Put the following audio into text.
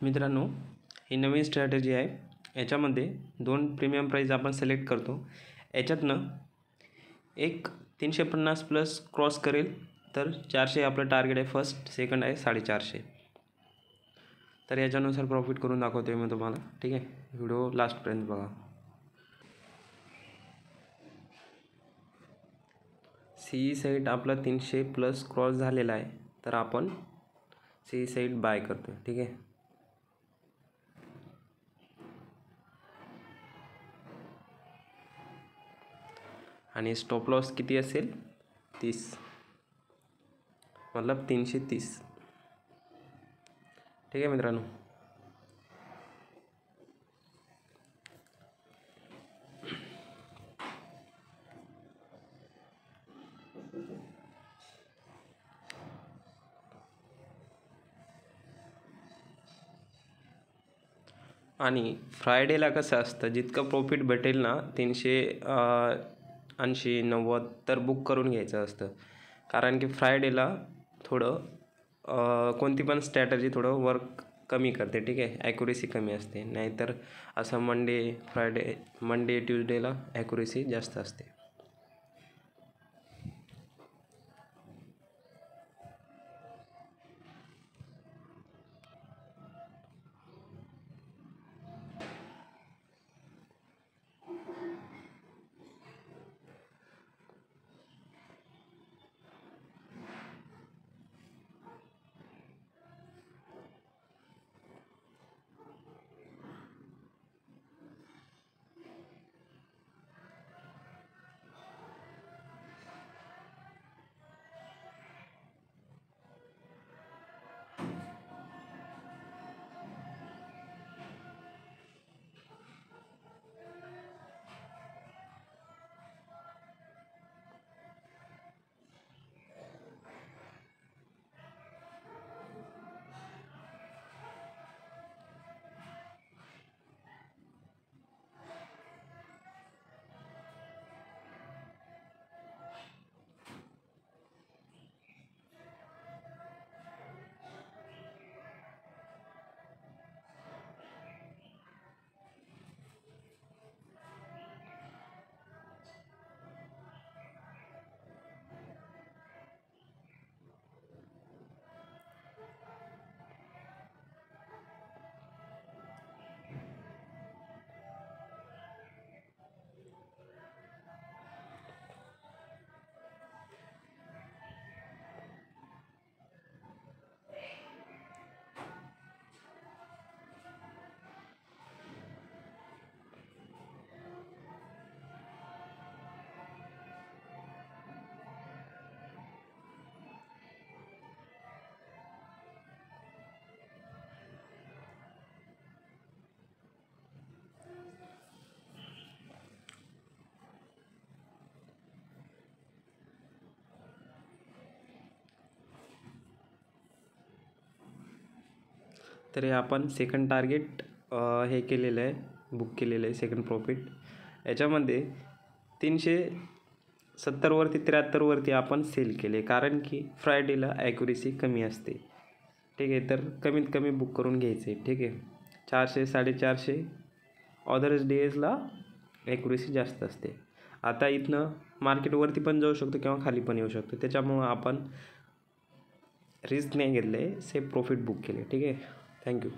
मित्रांनो, ही नवीन स्ट्रॅटेजी आहे। याच्यामध्ये 2 प्रीमियम प्राइस आपण सिलेक्ट करतो। याच्यातनं एक 350 प्लस क्रॉस करेल तर 400 आपलं टार्गेट आहे। फर्स्ट, सेकंड आहे 450। तर याच्यानुसार प्रॉफिट करून दाखवतोय मी तुम्हाला, ठीक आहे। व्हिडिओ लास्टपर्यंत बघा। सी साइड आपला 300 प्लस क्रॉस झालेला आहे, तर आपण सी साइड बाय करतो, ठीक आहे। आणि स्टॉप लॉस किती असेल? 30, मतलब 330, ठीक आहे मित्रांनो। आणि फ्रायडेला कसं असतं, जितकं प्रॉफिट भेटेल ना 380 90 तर बुक करून घ्यायचं असतं। कारण की फ्रायडेला थोडं कोणती पण स्ट्रॅटजी थोडं वर्क कमी करते, ठीक आहे। ॲक्युरेसी कमी असते। नाहीतर असं मंडे ट्यूजडेला ॲक्युरेसी जास्त असते। तर आपण सेकंड टार्गेट हे केलेलं आहे, बुक केलेलं आहे सेकंड प्रॉफिट। याच्यामध्ये 370 वरती 73 वरती आपण सेल केले, कारण की फ्रायडेला ॲक्युरेसी कमी असते, ठीक आहे। तर कमीत कमी बुक करून घ्यायचे, ठीक आहे। 400 450 अदर्स डेजला ॲक्युरेसी जास्त असते। आता इथनं मार्केटवरती पण जाऊ शकतो किंवा खाली पण येऊ शकतो, त्याच्यामुळं आपण रिस्क नाही घेतले, सेफ प्रॉफिट बुक केले, ठीक आहे। थँक्यू।